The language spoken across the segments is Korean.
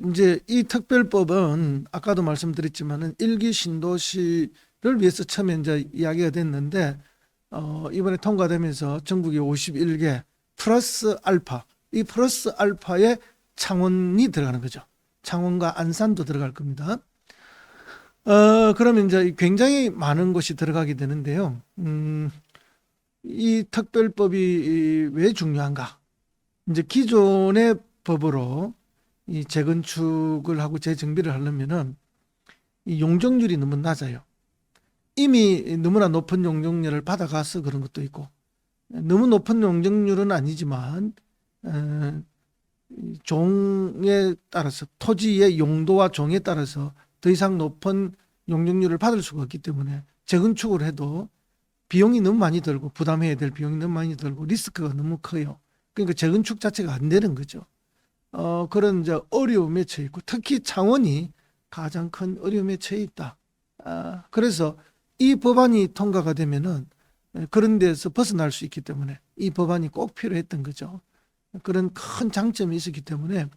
이제 이 특별법은 아까도 말씀드렸지만은 일기 신도시를 위해서 처음에 이제 이야기가 됐는데 이번에 통과되면서 전국에 51개 플러스 알파, 이 플러스 알파에 창원이 들어가는 거죠. 창원과 안산도 들어갈 겁니다. 그러면 이제 굉장히 많은 것이 들어가게 되는데요. 이 특별법이 왜 중요한가? 이제 기존의 법으로 이 재건축을 하고 재정비를 하려면은 이 용적률이 너무 낮아요. 이미 너무나 높은 용적률을 받아가서 그런 것도 있고, 너무 높은 용적률은 아니지만 종에 따라서, 토지의 용도와 종에 따라서 더 이상 높은 용적률을 받을 수가 없기 때문에 재건축을 해도 비용이 너무 많이 들고, 부담해야 될 비용이 너무 많이 들고, 리스크가 너무 커요. 그러니까 재건축 자체가 안 되는 거죠. 그런 이제 어려움에 처해 있고, 특히 창원이 가장 큰 어려움에 처해 있다. 그래서 이 법안이 통과가 되면은 그런 데서 벗어날 수 있기 때문에 이 법안이 꼭 필요했던 거죠. 그런 큰 장점이 있었기 때문에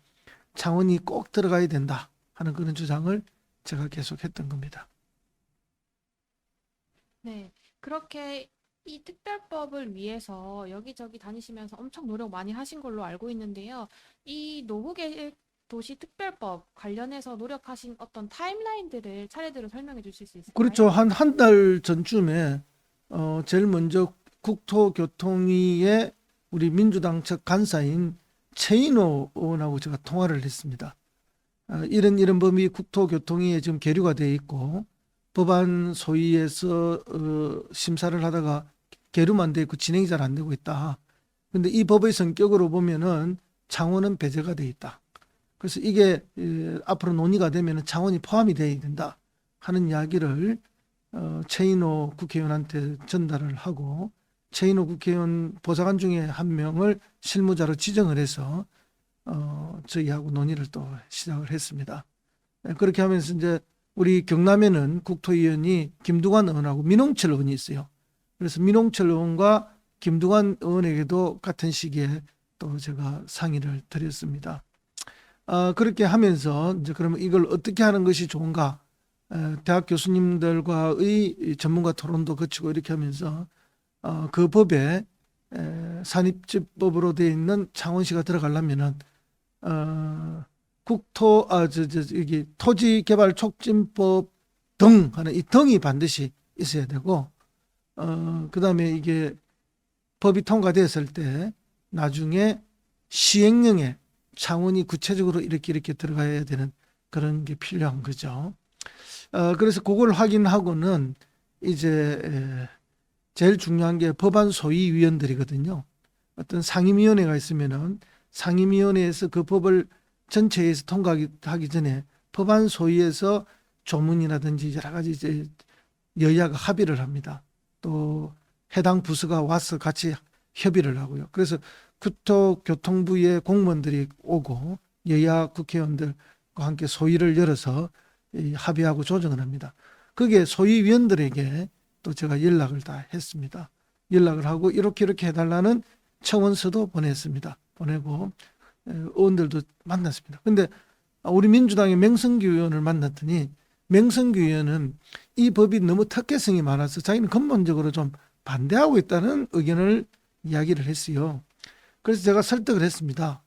창원이 꼭 들어가야 된다 하는 그런 주장을 제가 계속했던 겁니다. 네. 그렇게 이 특별법을 위해서 여기저기 다니시면서 엄청 노력 많이 하신 걸로 알고 있는데요. 이 노후계획 도시 특별법 관련해서 노력하신 어떤 타임라인들을 차례대로 설명해 주실 수 그렇죠. 있을까요? 한 달 전쯤에 제일 먼저 국토교통위의 우리 민주당 측 간사인 최인호 의원하고 제가 통화를 했습니다. 이런 법이 국토교통위에 지금 계류가 되어 있고, 법안 소위에서 심사를 하다가 계류만 되어 있고 진행이 잘 안 되고 있다. 근데 이 법의 성격으로 보면은 창원은 배제가 되어 있다. 그래서 이게 앞으로 논의가 되면은 창원이 포함이 되어야 된다 하는 이야기를 최인호 국회의원한테 전달을 하고, 최인호 국회의원 보좌관 중에 한 명을 실무자로 지정을 해서 저희하고 논의를 또 시작을 했습니다. 그렇게 하면서 이제 우리 경남에는 국토위원이 김두관 의원하고 민홍철 의원이 있어요. 그래서 민홍철 의원과 김두관 의원에게도 같은 시기에 또 제가 상의를 드렸습니다. 그렇게 하면서 이제 그러면 이걸 어떻게 하는 것이 좋은가? 대학 교수님들과의 전문가 토론도 거치고 이렇게 하면서 그 법에 산입집법으로 되어 있는 창원시가 들어가려면은 여기 토지개발촉진법 등 하는 이 등이 반드시 있어야 되고, 그다음에 이게 법이 통과되었을 때 나중에 시행령에 창원이 구체적으로 이렇게 들어가야 되는 그런 게 필요한 거죠. 그래서 그걸 확인하고는 이제 제일 중요한 게 법안 소위위원들이거든요. 어떤 상임위원회가 있으면은 상임위원회에서 그 법을 전체에서 통과하기 전에 법안 소위에서 조문이라든지 여러 가지 이제 여야가 합의를 합니다. 또 해당 부서가 와서 같이 협의를 하고요. 그래서 국토교통부의 공무원들이 오고 여야 국회의원들과 함께 소위를 열어서 합의하고 조정을 합니다. 그게 소위위원들에게 또 제가 연락을 다 했습니다. 연락을 하고 이렇게 해달라는 청원서도 보냈습니다. 보내고 의원들도 만났습니다. 근데 우리 민주당의 맹성규 의원을 만났더니, 맹성규 의원은 이 법이 너무 특혜성이 많아서 자기는 근본적으로 좀 반대하고 있다는 의견을 이야기를 했어요. 그래서 제가 설득을 했습니다.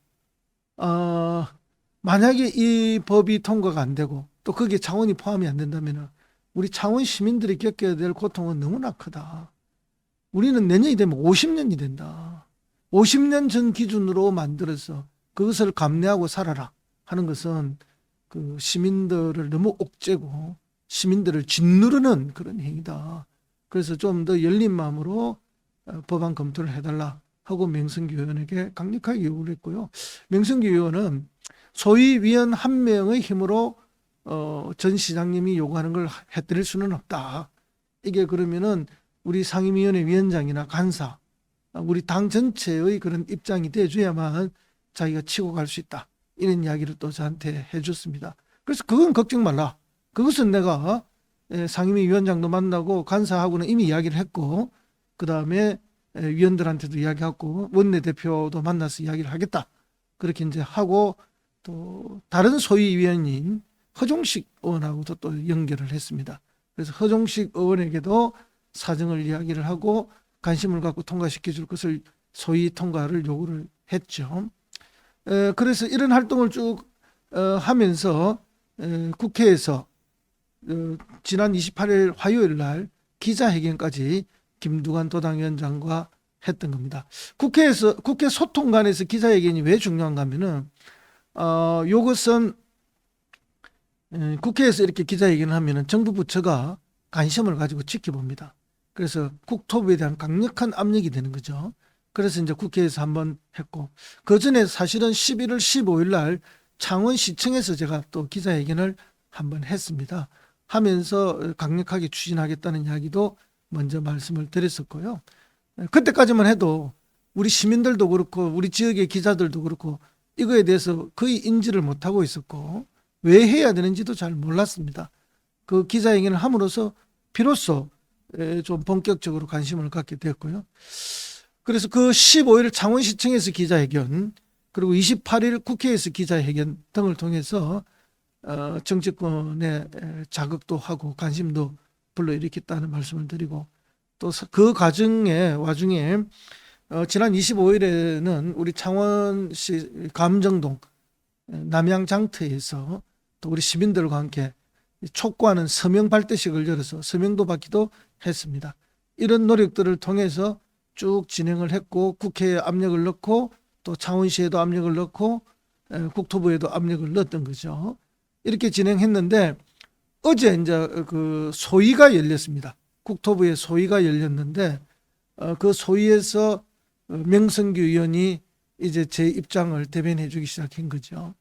만약에 이 법이 통과가 안 되고 또 거기에 창원이 포함이 안 된다면 우리 창원 시민들이 겪어야 될 고통은 너무나 크다. 우리는 내년이 되면 50년이 된다. 50년 전 기준으로 만들어서 그것을 감내하고 살아라 하는 것은 그 시민들을 너무 옥죄고 시민들을 짓누르는 그런 행위다. 그래서 좀 더 열린 마음으로 법안 검토를 해달라 하고 명성규 의원에게 강력하게 요구를 했고요. 명성규 의원은 소위 위원 한 명의 힘으로 전 시장님이 요구하는 걸 해드릴 수는 없다. 이게 그러면은 우리 상임위원회 위원장이나 간사, 우리 당 전체의 그런 입장이 돼줘야만 자기가 치고 갈 수 있다. 이런 이야기를 또 저한테 해줬습니다. 그래서 그건 걱정 말라. 그것은 내가 상임위 위원장도 만나고 간사하고는 이미 이야기를 했고, 그 다음에 위원들한테도 이야기하고 원내대표도 만나서 이야기를 하겠다. 그렇게 이제 하고 또 다른 소위위원인 허종식 의원하고도 또 연결을 했습니다. 그래서 허종식 의원에게도 사정을 이야기를 하고 관심을 갖고 통과시켜 줄 것을 소위 통과를 요구를 했죠. 그래서 이런 활동을 쭉 하면서 국회에서 지난 28일 화요일 날 기자회견까지 김두관 도당위원장과 했던 겁니다. 국회 소통관에서 기자회견이 왜 중요한가 하면은 요것은 국회에서 이렇게 기자회견을 하면은 정부 부처가 관심을 가지고 지켜봅니다. 그래서 국토부에 대한 강력한 압력이 되는 거죠. 그래서 이제 국회에서 한번 했고, 그 전에 사실은 11월 15일 날 창원시청에서 제가 또 기자회견을 한번 했습니다. 하면서 강력하게 추진하겠다는 이야기도 먼저 말씀을 드렸었고요. 그때까지만 해도 우리 시민들도 그렇고 우리 지역의 기자들도 그렇고 이거에 대해서 거의 인지를 못하고 있었고 왜 해야 되는지도 잘 몰랐습니다. 그 기자회견을 함으로써 비로소 좀 본격적으로 관심을 갖게 되었고요. 그래서 그 15일 창원시청에서 기자회견, 그리고 28일 국회에서 기자회견 등을 통해서 정치권의 자극도 하고 관심도 불러일으켰다는 말씀을 드리고, 또 그 와중에 지난 25일에는 우리 창원시 감정동 남양장터에서 또 우리 시민들과 함께 촉구하는 서명 발대식을 열어서 서명도 받기도 했습니다. 이런 노력들을 통해서 쭉 진행을 했고, 국회에 압력을 넣고 또 창원시에도 압력을 넣고 국토부에도 압력을 넣었던 거죠. 이렇게 진행했는데 어제 이제 그 소위가 열렸습니다. 국토부의 소위가 열렸는데 그 소위에서 명성규 의원이 이제 제 입장을 대변해 주기 시작한 거죠.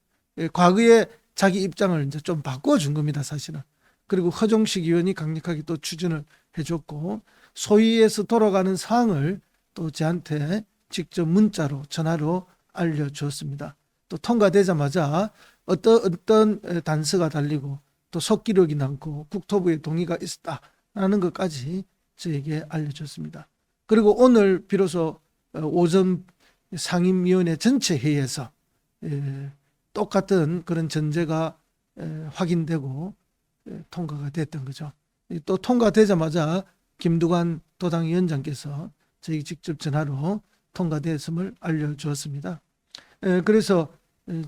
과거에 자기 입장을 이제 좀 바꿔준 겁니다, 사실은. 그리고 허종식 의원이 강력하게 또 추진을 해줬고, 소위에서 돌아가는 사항을 또 저한테 직접 문자로 전화로 알려주었습니다. 또 통과되자마자 어떤 단서가 달리고 또 속기록이 남고 국토부의 동의가 있었다라는 것까지 저에게 알려줬습니다. 그리고 오늘 비로소 오전 상임위원회 전체 회의에서 똑같은 그런 전제가 확인되고 통과가 됐던 거죠. 또 통과되자마자 김두관 도당위원장께서 저희 직접 전화로 통과됐음을 알려주었습니다. 그래서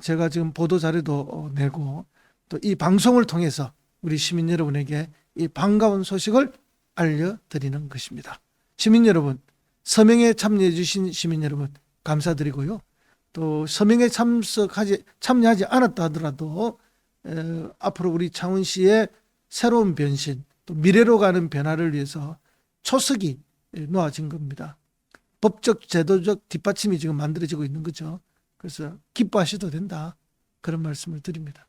제가 지금 보도자료도 내고 또 이 방송을 통해서 우리 시민 여러분에게 이 반가운 소식을 알려드리는 것입니다. 시민 여러분, 서명에 참여해 주신 시민 여러분 감사드리고요. 또 서명에 참여하지 않았다 하더라도 앞으로 우리 창원시의 새로운 변신, 또 미래로 가는 변화를 위해서 초석이 놓아진 겁니다. 법적, 제도적 뒷받침이 지금 만들어지고 있는 거죠. 그래서 기뻐하셔도 된다, 그런 말씀을 드립니다.